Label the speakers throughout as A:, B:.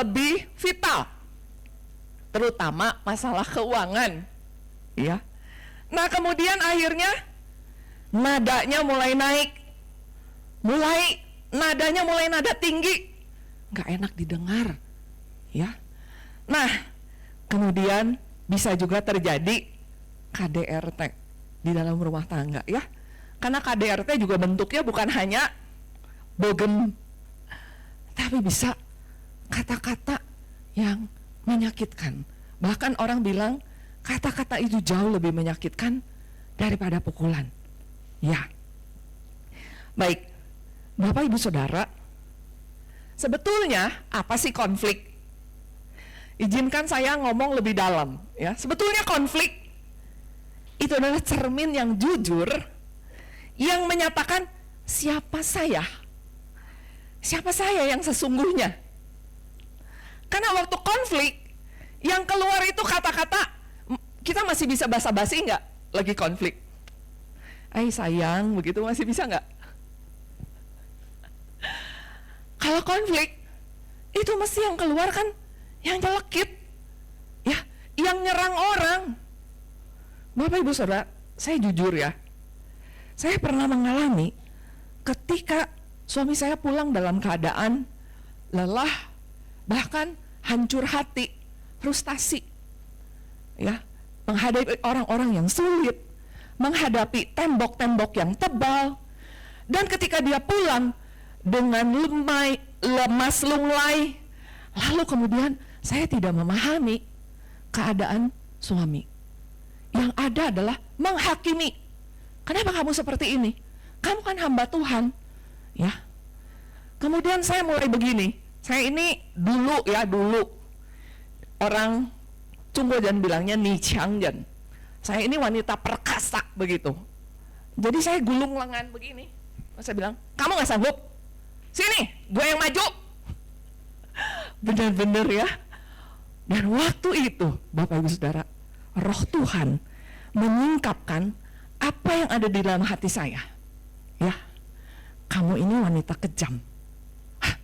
A: lebih vital, terutama masalah keuangan, ya. Nah, kemudian akhirnya nadanya mulai naik, nadanya mulai nada tinggi, nggak enak didengar, ya. Nah, kemudian bisa juga terjadi KDRT di dalam rumah tangga, ya. Karena KDRT juga bentuknya bukan hanya bogem, tapi bisa kata-kata yang menyakitkan. Bahkan orang bilang kata-kata itu jauh lebih menyakitkan daripada pukulan. Ya. Baik, Bapak Ibu Saudara, sebetulnya apa sih konflik? Izinkan saya ngomong lebih dalam, ya. Sebetulnya konflik itu adalah cermin yang jujur yang menyatakan siapa saya yang sesungguhnya. Karena waktu konflik yang keluar itu kata-kata, kita masih bisa basa-basi nggak lagi konflik? Sayang, begitu masih bisa nggak? Kalau konflik itu mesti yang keluar kan yang nyelekit, ya, yang nyerang orang. Bapak Ibu Saudara, saya jujur ya, saya pernah mengalami ketika suami saya pulang dalam keadaan lelah, bahkan hancur hati, frustasi, ya, menghadapi orang-orang yang sulit, menghadapi tembok-tembok yang tebal, dan ketika dia pulang dengan lemas lunglai, lalu kemudian saya tidak memahami keadaan suami. Yang ada adalah menghakimi. Kenapa kamu seperti ini? Kamu kan hamba Tuhan, ya. Kemudian saya mulai begini. Saya ini dulu orang Cunggojan bilangnya Nichangjan. Saya ini wanita perkasa begitu. Jadi saya gulung lengan begini. Saya bilang, kamu nggak sanggup? Sini, gue yang maju. Benar-benar ya. Dan waktu itu, Bapak Ibu Saudara, Roh Tuhan menyingkapkan apa yang ada di dalam hati saya. Ya, kamu ini wanita kejam. Hah,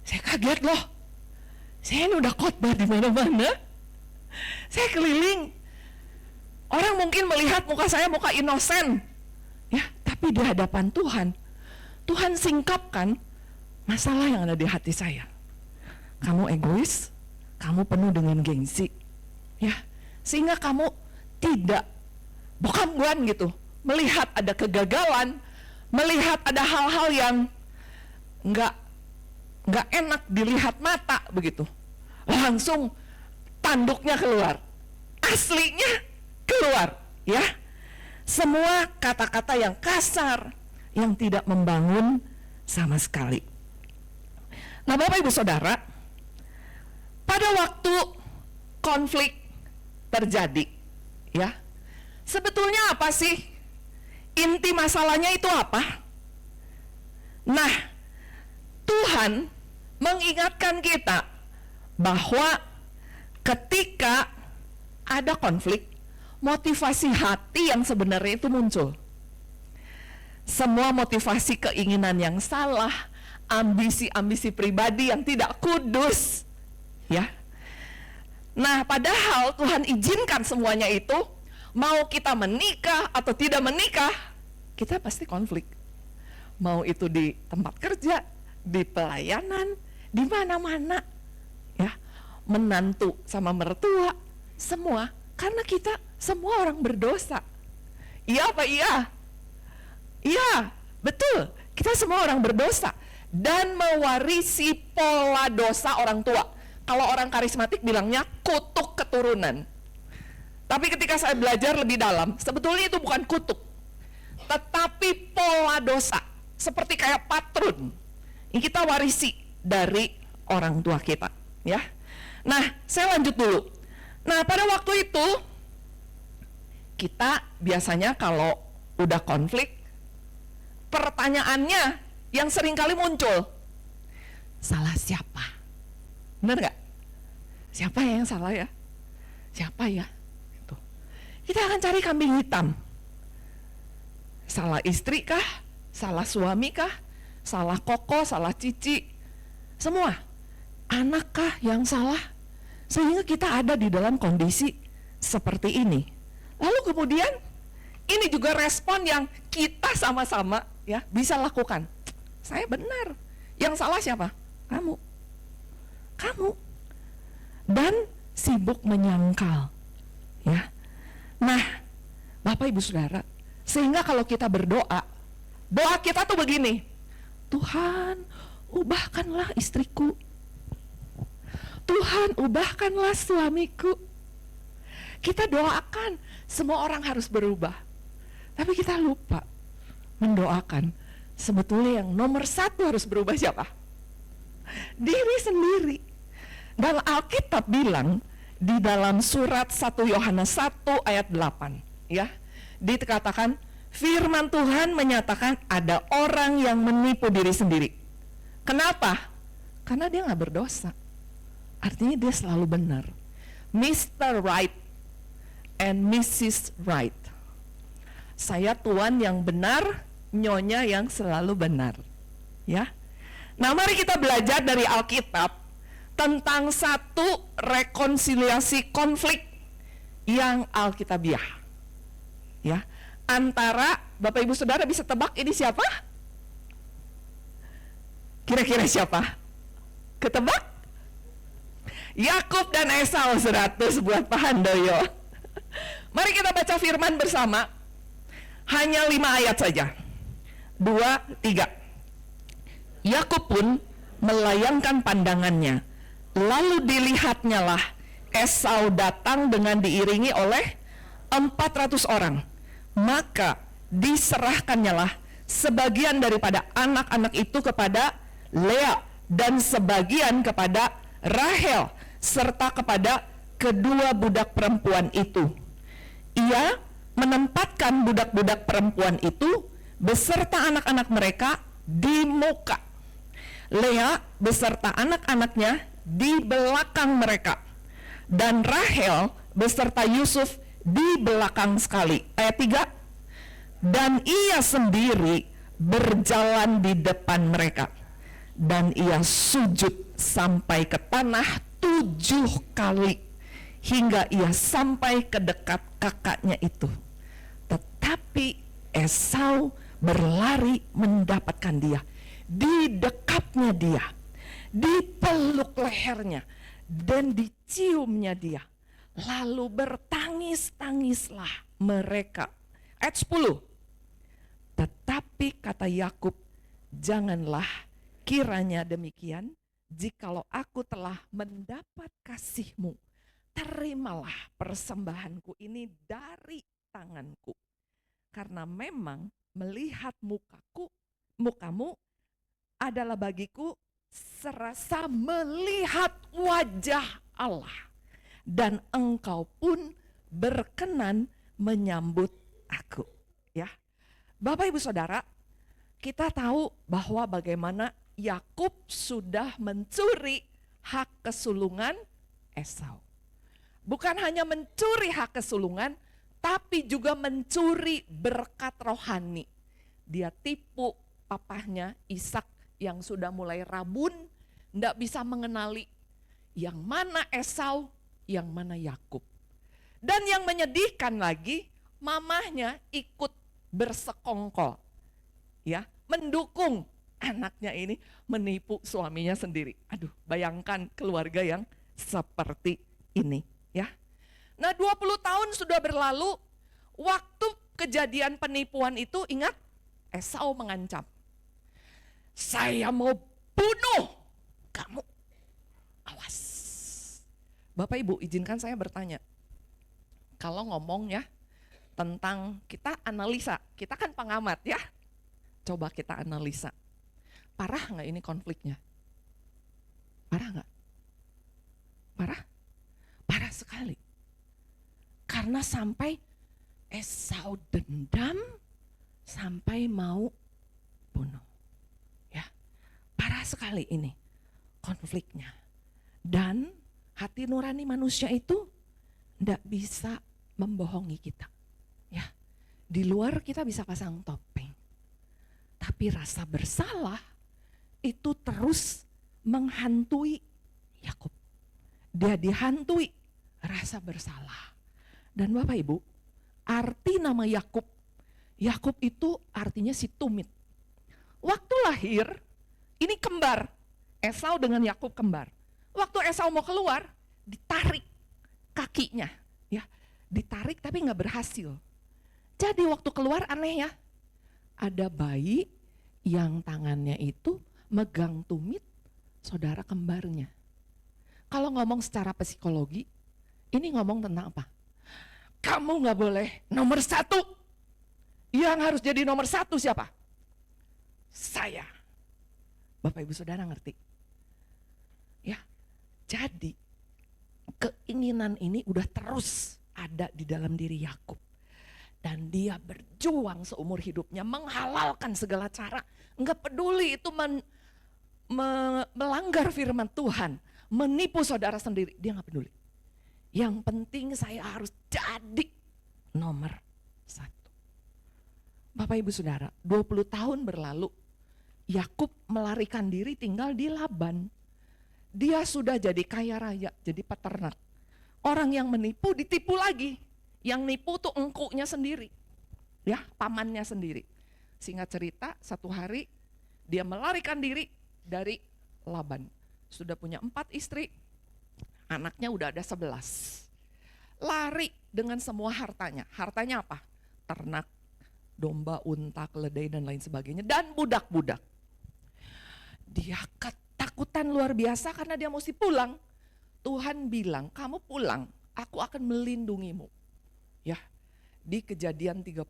A: saya kaget loh. Saya ini udah khotbah di mana-mana. Saya keliling. Orang mungkin melihat muka saya muka inosen. Ya, tapi di hadapan Tuhan, Tuhan singkapkan masalah yang ada di hati saya. Kamu egois, kamu penuh dengan gengsi. Ya, sehingga kamu tidak bukan gitu, melihat ada kegagalan, melihat ada hal-hal yang nggak enak dilihat mata begitu, langsung tanduknya keluar, aslinya keluar, ya. Semua kata-kata yang kasar, yang tidak membangun sama sekali. Nah, Bapak Ibu Saudara, pada waktu konflik terjadi, ya, sebetulnya apa sih inti masalahnya itu apa? Nah, Tuhan mengingatkan kita bahwa ketika ada konflik, motivasi hati yang sebenarnya itu muncul. Semua motivasi keinginan yang salah, ambisi-ambisi pribadi yang tidak kudus, ya. Nah, padahal Tuhan izinkan semuanya itu, mau kita menikah atau tidak menikah, kita pasti konflik. Mau itu di tempat kerja, di pelayanan, di mana-mana, ya, menantu sama mertua, semua, karena kita semua orang berdosa. Iya apa iya? Iya, betul. Kita semua orang berdosa dan mewarisi pola dosa orang tua. Kalau orang karismatik bilangnya kutuk keturunan. Tapi ketika saya belajar lebih dalam, sebetulnya itu bukan kutuk, tetapi pola dosa, seperti kayak patrun yang kita warisi dari orang tua kita, ya. Nah, saya lanjut dulu. Nah, pada waktu itu kita biasanya kalau udah konflik, pertanyaannya yang sering kali muncul, salah siapa? Benar nggak? Siapa yang salah ya? Siapa ya? Gitu. Kita akan cari kambing hitam. Salah istri kah? Salah suami kah? Salah koko? Salah cici? Semua. Anakkah yang salah? Sehingga kita ada di dalam kondisi seperti ini. Lalu kemudian ini juga respon yang kita sama-sama ya bisa lakukan. Saya benar. Yang salah siapa? Kamu. Kamu. Dan sibuk menyangkal. Ya. Nah, Bapak Ibu Saudara, sehingga kalau kita berdoa, doa kita tuh begini. Tuhan, ubahkanlah istriku. Tuhan, ubahkanlah suamiku. Kita doakan semua orang harus berubah. Tapi kita lupa mendoakan sebetulnya yang nomor satu harus berubah siapa? Diri sendiri. Dan Alkitab bilang di dalam surat 1 Yohanes 1 ayat 8 ya, dikatakan firman Tuhan menyatakan ada orang yang menipu diri sendiri. Kenapa? Karena dia gak berdosa. Artinya dia selalu benar. Mr. Right and Mrs. Right. Saya tuan yang benar, nyonya yang selalu benar. Ya. Nah, mari kita belajar dari Alkitab tentang satu rekonsiliasi konflik yang alkitabiah. Ya. Antara Bapak Ibu Saudara bisa tebak ini siapa? Kira-kira siapa? Ketebak? Yakub dan Esau 100 buat Pak Handoyo. Mari kita baca firman bersama. Hanya 5 ayat saja. 2, 3. Yakub pun melayangkan pandangannya. Lalu dilihatnya lah Esau datang dengan diiringi oleh 400 orang. Maka diserahkannya lah sebagian daripada anak-anak itu kepada Lea dan sebagian kepada Rahel serta kepada kedua budak perempuan itu. Ia menempatkan budak-budak perempuan itu beserta anak-anak mereka di muka. Lea beserta anak-anaknya di belakang mereka. Dan Rahel beserta Yusuf di belakang sekali. Ayat 3. Dan ia sendiri berjalan di depan mereka. Dan ia sujud sampai ke tanah 7 kali hingga ia sampai ke dekat kakaknya itu. Tetapi Esau berlari mendapatkan dia, di dekapnya dia, dipeluk lehernya dan diciumnya dia. Lalu bertangis-tangislah mereka. Ayat 10. Tetapi kata Yakub, janganlah kiranya demikian, jikalau aku telah mendapat kasih-Mu, terimalah persembahanku ini dari tanganku. Karena memang melihat mukamu adalah bagiku serasa melihat wajah Allah. Dan engkau pun berkenan menyambut aku. Ya, Bapak Ibu Saudara, kita tahu bahwa bagaimana Yakub sudah mencuri hak kesulungan Esau. Bukan hanya mencuri hak kesulungan, tapi juga mencuri berkat rohani. Dia tipu papahnya Ishak yang sudah mulai rabun, tidak bisa mengenali yang mana Esau, yang mana Yakub. Dan yang menyedihkan lagi, mamahnya ikut bersekongkol, ya, mendukung anaknya ini menipu suaminya sendiri. Aduh, bayangkan keluarga yang seperti ini, ya. Nah, 20 tahun sudah berlalu, waktu kejadian penipuan itu ingat, Esau mengancam. Saya mau bunuh kamu. Awas. Bapak Ibu, izinkan saya bertanya. Kalau ngomong ya tentang kita analisa, kita kan pengamat ya. Coba kita analisa. Parah nggak ini konfliknya? Parah nggak? Parah? Parah sekali. Karena sampai Esau dendam sampai mau bunuh. Ya, parah sekali ini konfliknya. Dan hati nurani manusia itu tidak bisa membohongi kita. Ya, di luar kita bisa pasang topeng, tapi rasa bersalah itu terus menghantui dia dihantui rasa bersalah. Dan Bapak Ibu, arti nama Yakub, Yakub itu artinya si tumit. Waktu lahir, ini kembar, Esau dengan Yakub kembar. Waktu Esau mau keluar, ditarik kakinya, ya, ditarik tapi nggak berhasil. Jadi waktu keluar aneh ya, ada bayi yang tangannya itu megang tumit saudara kembarnya. Kalau ngomong secara psikologi, ini ngomong tentang apa? Kamu nggak boleh nomor satu. Yang harus jadi nomor satu siapa? Saya. Bapak Ibu Saudara ngerti? Ya, jadi keinginan ini udah terus ada di dalam diri Yakub. Dan dia berjuang seumur hidupnya menghalalkan segala cara. Enggak peduli itu melanggar firman Tuhan, menipu saudara sendiri, dia enggak peduli. Yang penting saya harus jadi nomor satu. Bapak Ibu Saudara, 20 tahun berlalu, Yakub melarikan diri tinggal di Laban. Dia sudah jadi kaya raya, jadi peternak. Orang yang menipu ditipu lagi. Yang nipu tuh engkunya sendiri, ya, pamannya sendiri. Singkat cerita, satu hari dia melarikan diri dari Laban. Sudah punya 4 istri, anaknya udah ada 11. Lari dengan semua hartanya. Hartanya apa? Ternak, domba, unta, keledai dan lain sebagainya, dan budak-budak. Dia ketakutan luar biasa karena dia mesti pulang. Tuhan bilang, kamu pulang, aku akan melindungimu. Ya, di Kejadian 31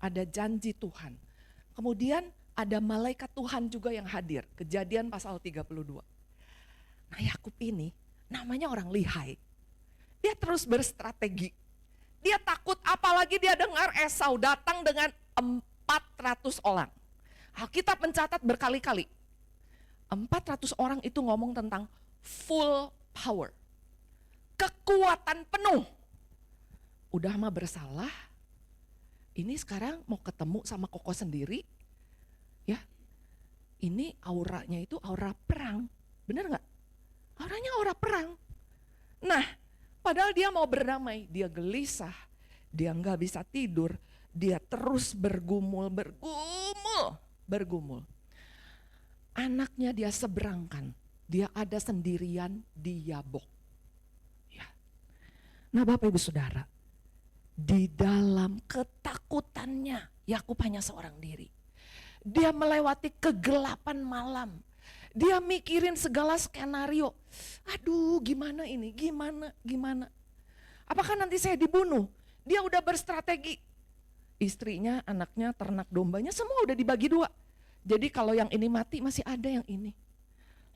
A: ada janji Tuhan. Kemudian ada malaikat Tuhan juga yang hadir. Kejadian pasal 32. Nah, Yakub ini namanya orang lihai. Dia terus berstrategi. Dia takut apalagi dia dengar Esau datang dengan 400 orang. Alkitab mencatat berkali-kali. 400 orang itu ngomong tentang full power. Kekuatan penuh. Udah mah bersalah, ini sekarang mau ketemu sama Koko sendiri, ya, ini auranya itu aura perang, bener gak? Auranya aura perang. Nah, padahal dia mau berdamai, dia gelisah, dia gak bisa tidur, dia terus bergumul. Anaknya dia seberangkan, dia ada sendirian di Yabok. Ya. Nah Bapak Ibu Saudara, di dalam ketakutannya, Yakub hanya seorang diri. Dia melewati kegelapan malam. Dia mikirin segala skenario. Aduh, gimana ini? Gimana? Apakah nanti saya dibunuh? Dia udah berstrategi. Istrinya, anaknya, ternak dombanya semua udah dibagi 2. Jadi kalau yang ini mati masih ada yang ini.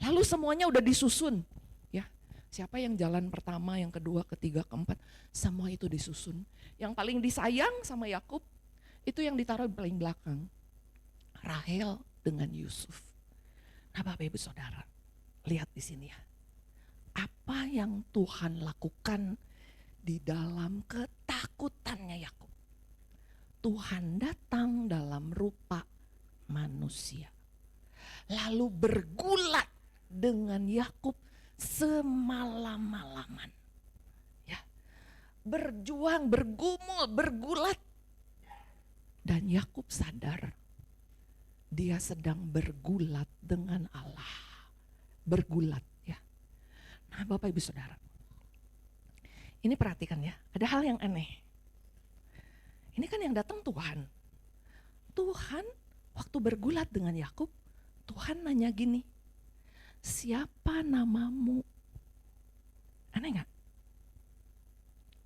A: Lalu semuanya udah disusun. Siapa yang jalan pertama, yang kedua, ketiga, keempat, semua itu disusun. Yang paling disayang sama Yakub itu yang ditaruh di paling belakang, Rahel dengan Yusuf. Nah Bapak Ibu Saudara, lihat di sini ya, apa yang Tuhan lakukan di dalam ketakutannya Yakub. Tuhan datang dalam rupa manusia, lalu bergulat dengan Yakub semalam-malaman, ya, berjuang, bergumul, bergulat, dan Yakub sadar dia sedang bergulat dengan Allah, bergulat, ya. Nah Bapak Ibu Saudara, ini perhatikan ya, ada hal yang aneh. Ini kan yang datang Tuhan. Tuhan waktu bergulat dengan Yakub, Tuhan nanya gini, siapa namamu? Aneh gak?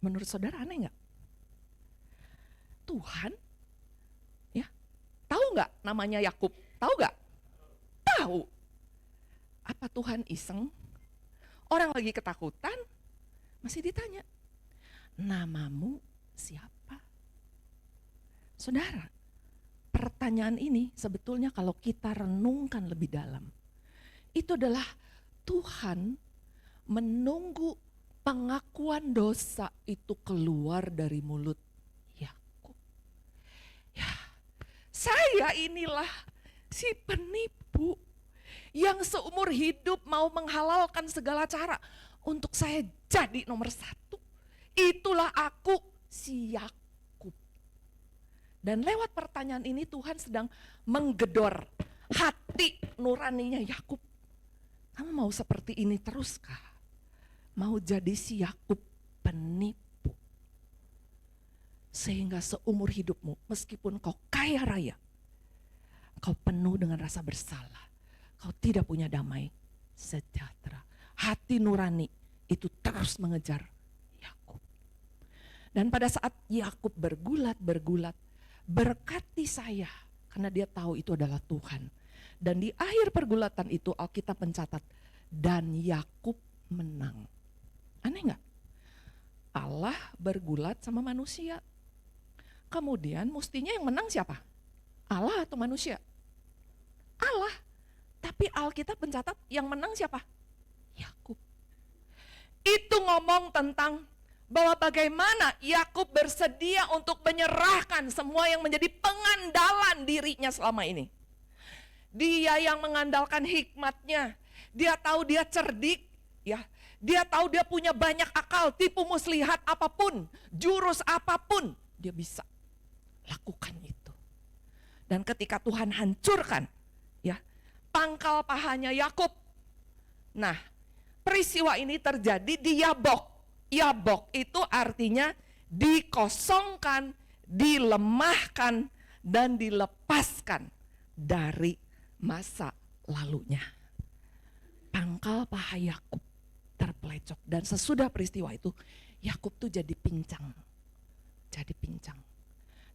A: Menurut saudara aneh gak? Tuhan, ya, tahu gak namanya Yakub? Tahu gak? Tahu. Apa Tuhan iseng? Orang lagi ketakutan, masih ditanya, namamu siapa? Saudara, pertanyaan ini sebetulnya kalau kita renungkan lebih dalam, itu adalah Tuhan menunggu pengakuan dosa itu keluar dari mulut Yakub. Ya, saya inilah si penipu yang seumur hidup mau menghalalkan segala cara untuk saya jadi nomor satu. Itulah aku, si Yakub. Dan lewat pertanyaan ini Tuhan sedang menggedor hati nuraninya Yakub. Kamu mau seperti ini teruskah? Mau jadi si Yakub penipu? Sehingga seumur hidupmu, meskipun kau kaya raya, kau penuh dengan rasa bersalah. Kau tidak punya damai sejahtera. Hati nurani itu terus mengejar Yakub. Dan pada saat Yakub bergulat, berkati saya, karena dia tahu itu adalah Tuhan. Dan di akhir pergulatan itu Alkitab mencatat, dan Yakub menang. Aneh gak? Allah bergulat sama manusia. Kemudian mestinya yang menang siapa? Allah atau manusia? Allah. Tapi Alkitab mencatat yang menang siapa? Yakub. Itu ngomong tentang bahwa bagaimana Yakub bersedia untuk menyerahkan semua yang menjadi pengandalan dirinya selama ini. Dia yang mengandalkan hikmatnya. Dia tahu dia cerdik, ya. Dia tahu dia punya banyak akal, tipu muslihat apapun, jurus apapun, dia bisa lakukan itu. Dan ketika Tuhan hancurkan, ya, pangkal pahanya Yakub. Nah, peristiwa ini terjadi di Yabok. Yabok itu artinya dikosongkan, dilemahkan, dan dilepaskan dari masa lalunya. Pangkal paha Yakub terpelecok, dan sesudah peristiwa itu Yakub tuh jadi pincang.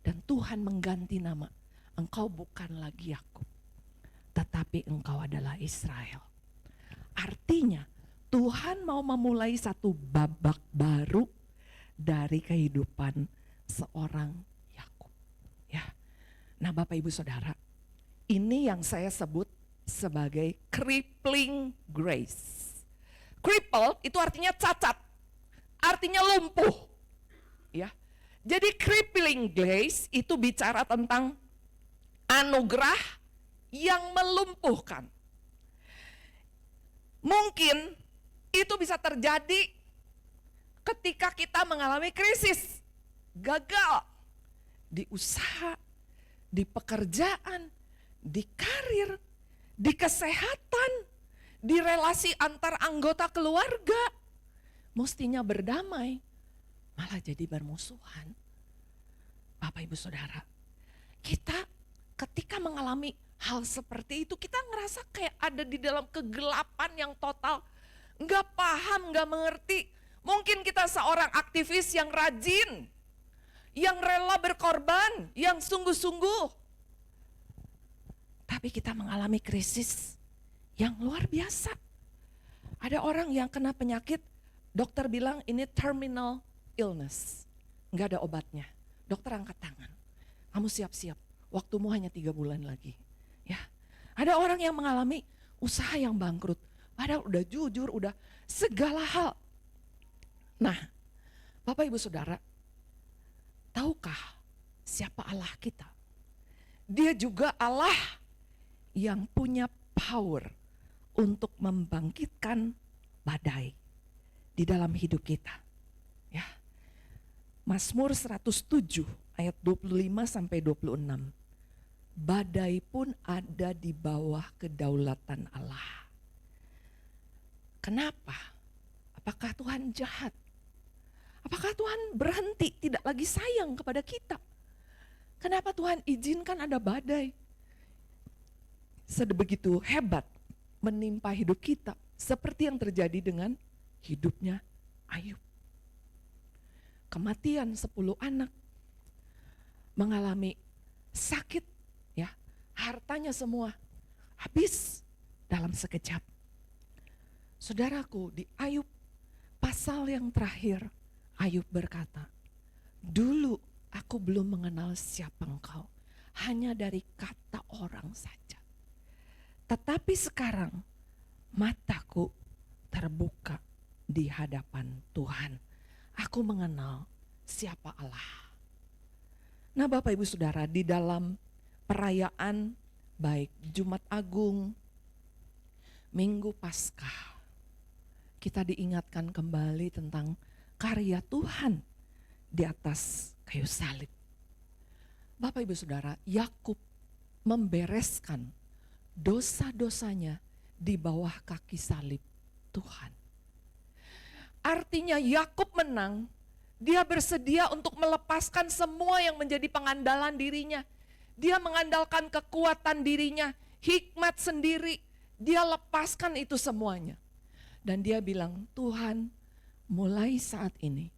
A: Dan Tuhan mengganti nama. Engkau bukan lagi Yakub, tetapi engkau adalah Israel. Artinya Tuhan mau memulai satu babak baru dari kehidupan seorang Yakub. Ya. Nah, Bapak Ibu Saudara, ini yang saya sebut sebagai crippling grace. Cripple itu artinya cacat, artinya lumpuh. Ya. Jadi crippling grace itu bicara tentang anugerah yang melumpuhkan. Mungkin itu bisa terjadi ketika kita mengalami krisis, gagal di usaha, di pekerjaan, di karir, di kesehatan, di relasi antar anggota keluarga. Mestinya berdamai, malah jadi bermusuhan. Bapak Ibu Saudara, kita ketika mengalami hal seperti itu, kita ngerasa kayak ada di dalam kegelapan yang total, nggak paham, nggak mengerti. Mungkin kita seorang aktivis yang rajin, yang rela berkorban, yang sungguh-sungguh. Tapi kita mengalami krisis yang luar biasa. Ada orang yang kena penyakit, dokter bilang ini terminal illness, nggak ada obatnya. Dokter angkat tangan, kamu siap-siap, waktumu hanya 3 bulan lagi. Ya, ada orang yang mengalami usaha yang bangkrut, padahal udah jujur, udah segala hal. Nah, Bapak Ibu Saudara, tahukah siapa Allah kita? Dia juga Allah yang punya power untuk membangkitkan badai di dalam hidup kita. Ya. Mazmur 107 ayat 25 sampai 26. Badai pun ada di bawah kedaulatan Allah. Kenapa? Apakah Tuhan jahat? Apakah Tuhan berhenti tidak lagi sayang kepada kita? Kenapa Tuhan izinkan ada badai sebegitu hebat menimpa hidup kita, seperti yang terjadi dengan hidupnya Ayub? Kematian 10 anak, mengalami sakit, ya, hartanya semua habis dalam sekejap. Saudaraku, di Ayub pasal yang terakhir, Ayub berkata, dulu aku belum mengenal siapa engkau, hanya dari kata orang saja. Tetapi sekarang mataku terbuka di hadapan Tuhan. Aku mengenal siapa Allah. Nah, Bapak Ibu Saudara, di dalam perayaan baik Jumat Agung, Minggu Paskah, kita diingatkan kembali tentang karya Tuhan di atas kayu salib. Bapak Ibu Saudara, Yakub membereskan dosa-dosanya di bawah kaki salib Tuhan. Artinya Yakub menang, dia bersedia untuk melepaskan semua yang menjadi pengandalan dirinya. Dia mengandalkan kekuatan dirinya, hikmat sendiri, dia lepaskan itu semuanya. Dan dia bilang, Tuhan, mulai saat ini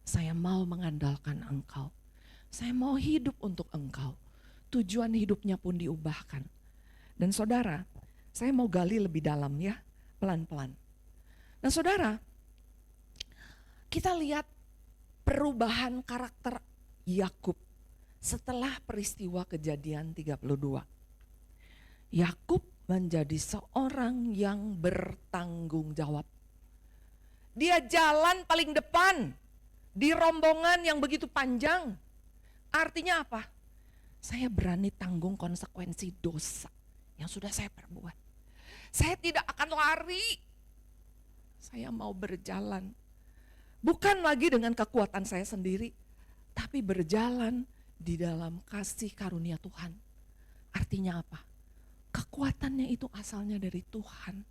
A: saya mau mengandalkan Engkau. Saya mau hidup untuk Engkau. Tujuan hidupnya pun diubahkan. Dan saudara, saya mau gali lebih dalam ya, pelan-pelan. Nah saudara, kita lihat perubahan karakter Yakub setelah peristiwa Kejadian 32. Yakub menjadi seorang yang bertanggung jawab. Dia jalan paling depan di rombongan yang begitu panjang. Artinya apa? Saya berani tanggung konsekuensi dosa yang sudah saya perbuat. Saya tidak akan lari. Saya mau berjalan. Bukan lagi dengan kekuatan saya sendiri, tapi berjalan di dalam kasih karunia Tuhan. Artinya apa? Kekuatannya itu asalnya dari Tuhan.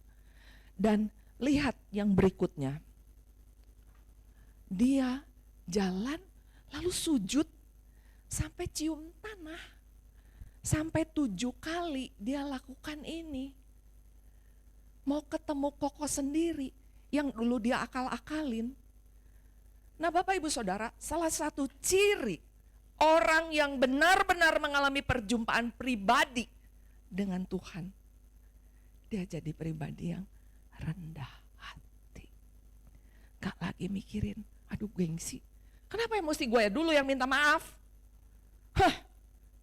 A: Dan lihat yang berikutnya. Dia jalan lalu sujud sampai cium tanah. Sampai 7 kali dia lakukan ini. Mau ketemu Koko sendiri yang dulu dia akal-akalin. Nah Bapak Ibu Saudara, salah satu ciri orang yang benar-benar mengalami perjumpaan pribadi dengan Tuhan, dia jadi pribadi yang rendah hati. Gak lagi mikirin, aduh gengsi. Kenapa yang mesti gue dulu yang minta maaf?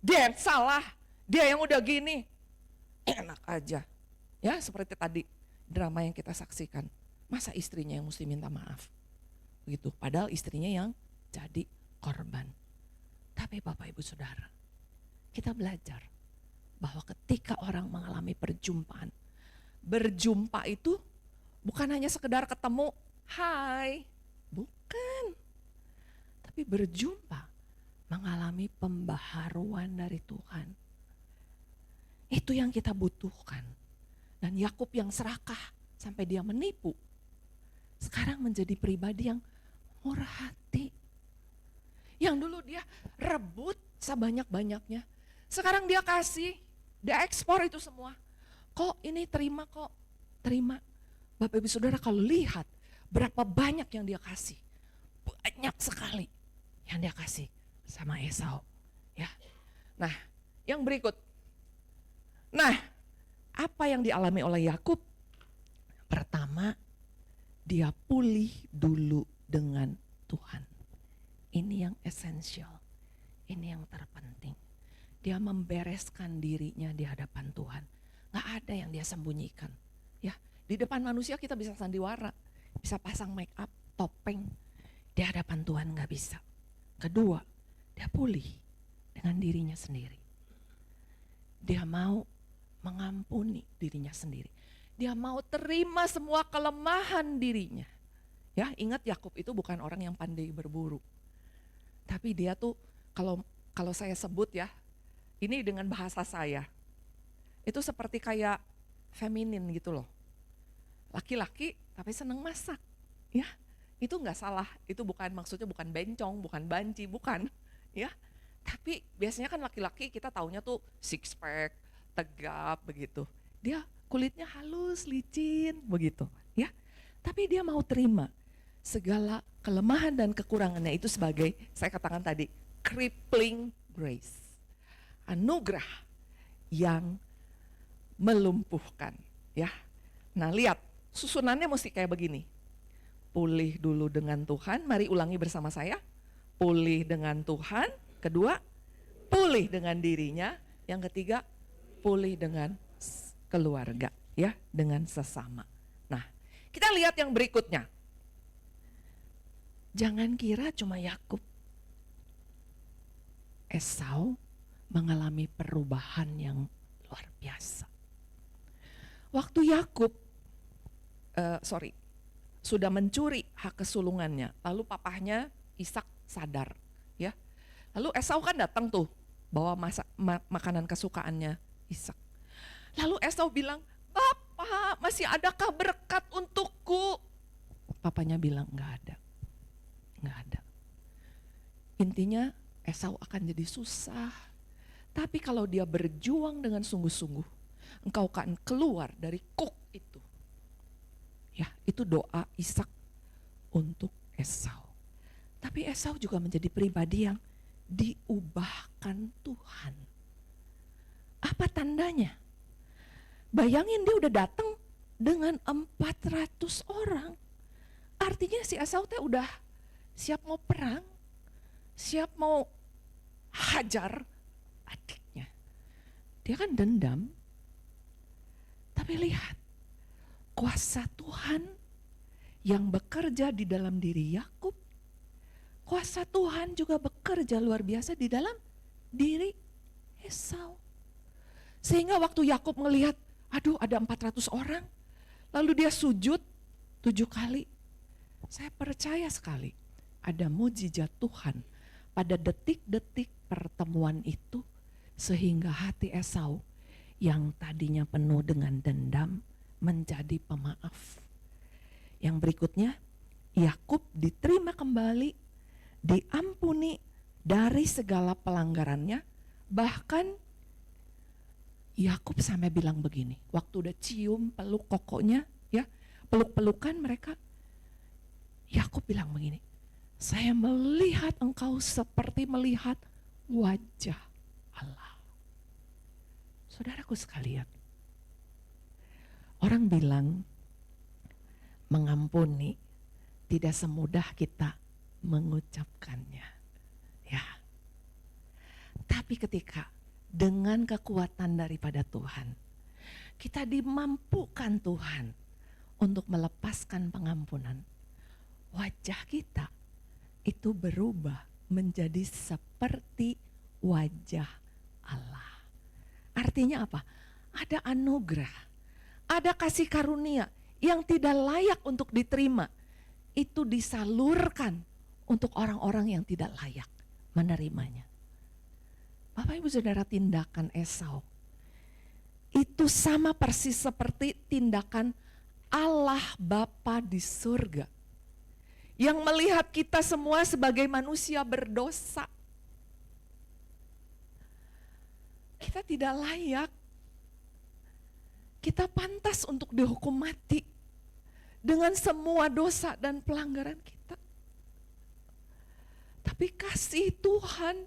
A: Dia yang salah, dia yang udah gini. Enak aja. Ya seperti tadi drama yang kita saksikan. Masa istrinya yang mesti minta maaf? Begitu, padahal istrinya yang jadi korban. Tapi Bapak Ibu Saudara, kita belajar bahwa ketika orang mengalami perjumpaan, berjumpa itu bukan hanya sekedar ketemu, hai, bukan. Tapi berjumpa mengalami pembaharuan dari Tuhan. Itu yang kita butuhkan. Dan Yakub yang serakah sampai dia menipu, sekarang menjadi pribadi yang murah hati. Yang dulu dia rebut sebanyak-banyaknya, sekarang dia kasih, dia ekspor itu semua. Kok ini terima kok, terima. Bapak Ibu Saudara kalau lihat berapa banyak yang dia kasih, banyak sekali yang dia kasih sama Esau. Ya. Nah yang berikut, nah apa yang dialami oleh Yakub? Pertama, dia pulih dulu dengan Tuhan. Ini yang esensial, ini yang terpenting. Dia membereskan dirinya di hadapan Tuhan. Gak ada yang dia sembunyikan. Ya, di depan manusia kita bisa sandiwara, bisa pasang make up, topeng. Di hadapan Tuhan gak bisa. Kedua, dia pulih dengan dirinya sendiri. Dia mau mengampuni dirinya sendiri. Dia mau terima semua kelemahan dirinya. Ya, ingat Yakub itu bukan orang yang pandai berburu. Tapi dia tuh kalau saya sebut ya, ini dengan bahasa saya, itu seperti kayak feminin gitu loh. Laki-laki tapi seneng masak, ya itu nggak salah. Itu bukan maksudnya bukan bencong, bukan banci, bukan, ya. Tapi biasanya kan laki-laki kita taunya tuh six pack, tegap begitu. Dia kulitnya halus, licin begitu, ya. Tapi dia mau terima segala kelemahan dan kekurangannya itu sebagai, saya katakan tadi, crippling grace. Anugerah yang melumpuhkan, ya. Nah, lihat, susunannya mesti kayak begini. Pulih dulu dengan Tuhan, mari ulangi bersama saya. Pulih dengan Tuhan, kedua, pulih dengan dirinya, yang ketiga, pulih dengan keluarga, ya, dengan sesama. Nah, kita lihat yang berikutnya. Jangan kira cuma Yakub. Esau mengalami perubahan yang luar biasa. Waktu Yakub sudah mencuri hak kesulungannya. Lalu papahnya Ishak sadar, ya. Lalu Esau kan datang tuh bawa makanan kesukaannya Ishak. Lalu Esau bilang, "Bapak, masih adakah berkat untukku?" Papanya bilang, "Nggak ada, nggak ada." Intinya Esau akan jadi susah. Tapi kalau dia berjuang dengan sungguh-sungguh, engkau akan keluar dari kuk itu. Ya, itu doa Ishak untuk Esau. Tapi Esau juga menjadi pribadi yang diubahkan Tuhan. Apa tandanya? Bayangin dia udah datang dengan 400 orang. Artinya si Esau teh udah siap mau perang, siap mau hajar adiknya. Dia kan dendam. Tapi lihat, kuasa Tuhan yang bekerja di dalam diri Yakub, kuasa Tuhan juga bekerja luar biasa di dalam diri Esau. Sehingga waktu Yakub melihat, aduh ada 400 orang, lalu dia sujud 7 kali. Saya percaya sekali ada mujizat Tuhan pada detik-detik pertemuan itu, sehingga hati Esau yang tadinya penuh dengan dendam menjadi pemaaf. Yang berikutnya, Yakub diterima kembali, diampuni dari segala pelanggarannya. Bahkan Yakub sampai bilang begini, waktu udah cium peluk kokonya, ya, peluk-pelukan mereka, Yakub bilang begini, "Saya melihat engkau seperti melihat wajah Allah." Saudaraku sekalian, orang bilang mengampuni tidak semudah kita mengucapkannya, ya. Tapi ketika dengan kekuatan daripada Tuhan, kita dimampukan Tuhan untuk melepaskan pengampunan, wajah kita itu berubah menjadi seperti wajah Allah. Artinya apa? Ada anugerah, ada kasih karunia yang tidak layak untuk diterima. Itu disalurkan untuk orang-orang yang tidak layak menerimanya. Bapak Ibu Saudara, tindakan Esau itu sama persis seperti tindakan Allah Bapa di surga yang melihat kita semua sebagai manusia berdosa. Kita tidak layak. Kita pantas untuk dihukum mati dengan semua dosa dan pelanggaran kita. Tapi kasih Tuhan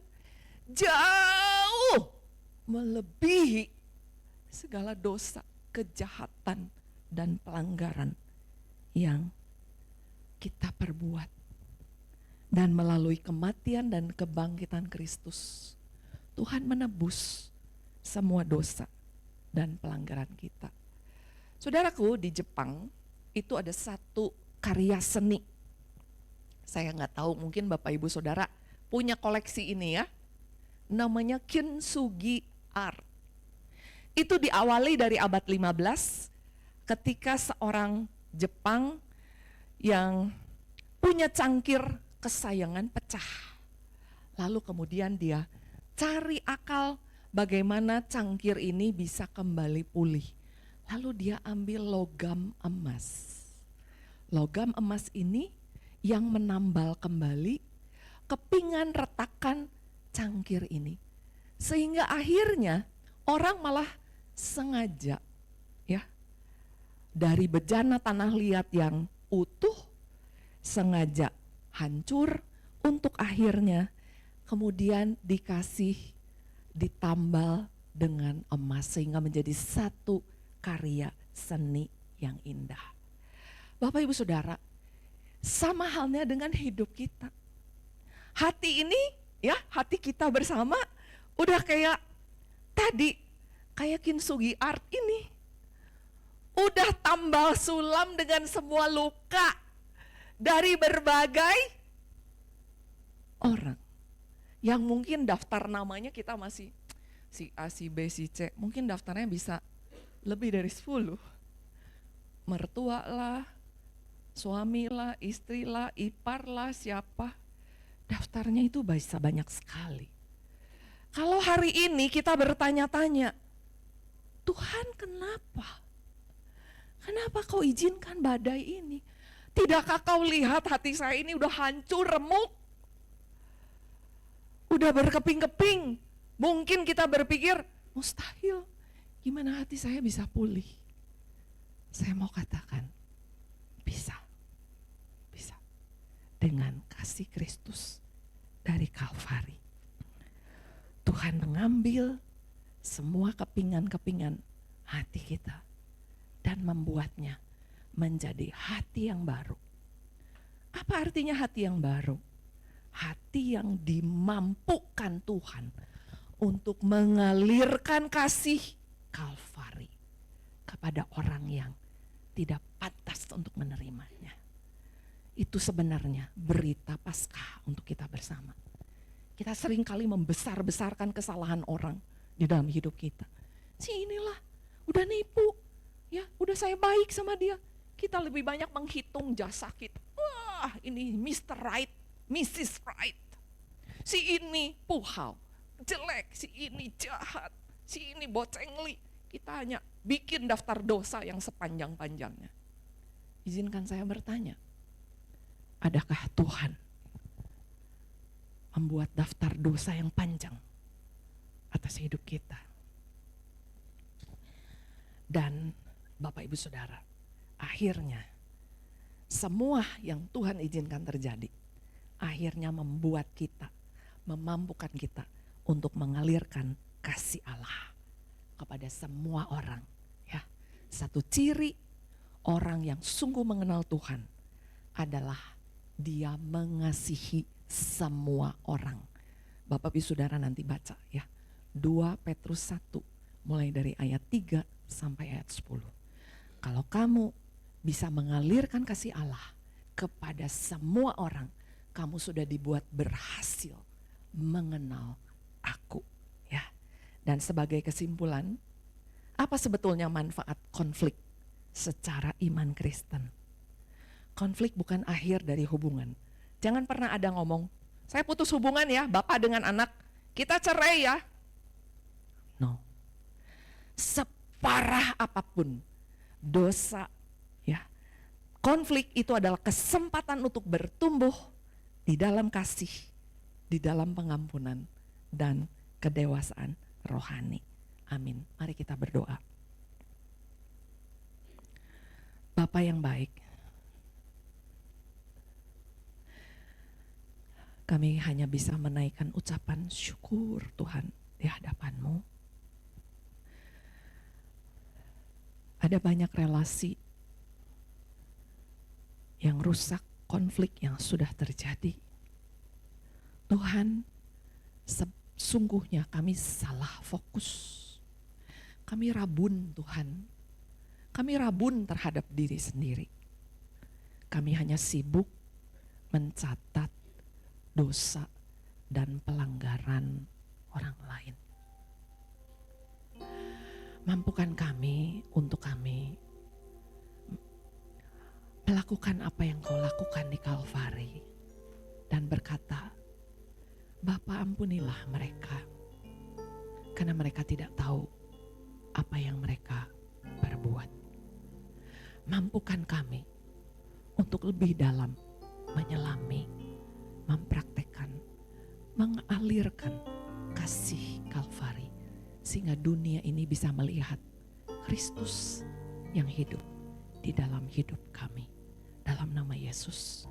A: jauh melebihi segala dosa, kejahatan, dan pelanggaran yang kita perbuat. Dan melalui kematian dan kebangkitan Kristus, Tuhan menebus semua dosa dan pelanggaran kita. Saudaraku, di Jepang itu ada satu karya seni. Saya nggak tahu, mungkin Bapak Ibu Saudara punya koleksi ini ya. Namanya Kintsugi Art. Itu diawali dari abad 15 ketika seorang Jepang yang punya cangkir kesayangan pecah. Lalu kemudian dia cari akal bagaimana cangkir ini bisa kembali pulih. Lalu dia ambil logam emas. Logam emas ini yang menambal kembali kepingan retakan cangkir ini. Sehingga akhirnya orang malah sengaja ya, dari bejana tanah liat yang utuh sengaja hancur untuk akhirnya kemudian ditambal dengan emas sehingga menjadi satu karya seni yang indah. Bapak Ibu Saudara, sama halnya dengan hidup kita. Hati ini ya, hati kita bersama udah kayak tadi, kayak Kintsugi Art ini. Udah tambal sulam dengan semua luka dari berbagai orang. Yang mungkin daftar namanya kita masih si A, si B, si C, mungkin daftarnya bisa lebih dari 10. mertua lah, suami lah, istri lah, ipar lah, siapa. Daftarnya itu bisa banyak sekali. Kalau hari ini kita bertanya-tanya, Tuhan kenapa? Kenapa kau izinkan badai ini? Tidakkah kau lihat hati saya ini udah hancur, remuk? Udah berkeping-keping. Mungkin kita berpikir, mustahil. Gimana hati saya bisa pulih? Saya mau katakan, bisa. Bisa. Dengan kasih Kristus dari Kalvari. Tuhan mengambil semua kepingan-kepingan hati kita dan membuatnya menjadi hati yang baru. Apa artinya hati yang baru? Hati yang dimampukan Tuhan untuk mengalirkan kasih Kalvari kepada orang yang tidak pantas untuk menerimanya. Itu sebenarnya berita Paskah untuk kita bersama. Kita sering kali membesar-besarkan kesalahan orang di dalam hidup kita. Si inilah, udah nipu, ya udah saya baik sama dia. Kita lebih banyak menghitung jasa kita. Wah ini Mr. Right, Mrs. Right. Si ini puhau, jelek, si ini jahat, si ini bocengli. Kita hanya bikin daftar dosa yang sepanjang-panjangnya. Izinkan saya bertanya, adakah Tuhan membuat daftar dosa yang panjang atas hidup kita? Dan Bapak Ibu Saudara, akhirnya semua yang Tuhan izinkan terjadi, akhirnya membuat kita, memampukan kita untuk mengalirkan kasih Allah kepada semua orang. Ya, satu ciri orang yang sungguh mengenal Tuhan adalah dia mengasihi semua orang. Bapak Ibu Saudara nanti baca ya. 2 Petrus 1 mulai dari ayat 3 sampai ayat 10. Kalau kamu bisa mengalirkan kasih Allah kepada semua orang, kamu sudah dibuat berhasil mengenal aku, ya. Dan sebagai kesimpulan, apa sebetulnya manfaat konflik secara iman Kristen? Konflik bukan akhir dari hubungan. Jangan pernah ada ngomong, saya putus hubungan ya, bapak dengan anak, kita cerai ya. No. Separah apapun dosa, ya, konflik itu adalah kesempatan untuk bertumbuh di dalam kasih, di dalam pengampunan dan kedewasaan rohani. Amin. Mari kita berdoa. Bapa yang baik, kami hanya bisa menaikkan ucapan syukur Tuhan di hadapan-Mu. Ada banyak relasi yang rusak, konflik yang sudah terjadi. Tuhan, sesungguhnya kami salah fokus. Kami rabun Tuhan. Kami rabun terhadap diri sendiri. Kami hanya sibuk mencatat dosa dan pelanggaran orang lain. Mampukan kami untuk kami melakukan apa yang Kau lakukan di Kalvari dan berkata, Bapa ampunilah mereka karena mereka tidak tahu apa yang mereka perbuat. Mampukan kami untuk lebih dalam menyelami, mempraktekkan, mengalirkan kasih Kalvari sehingga dunia ini bisa melihat Kristus yang hidup di dalam hidup kami. Dalam nama Yesus.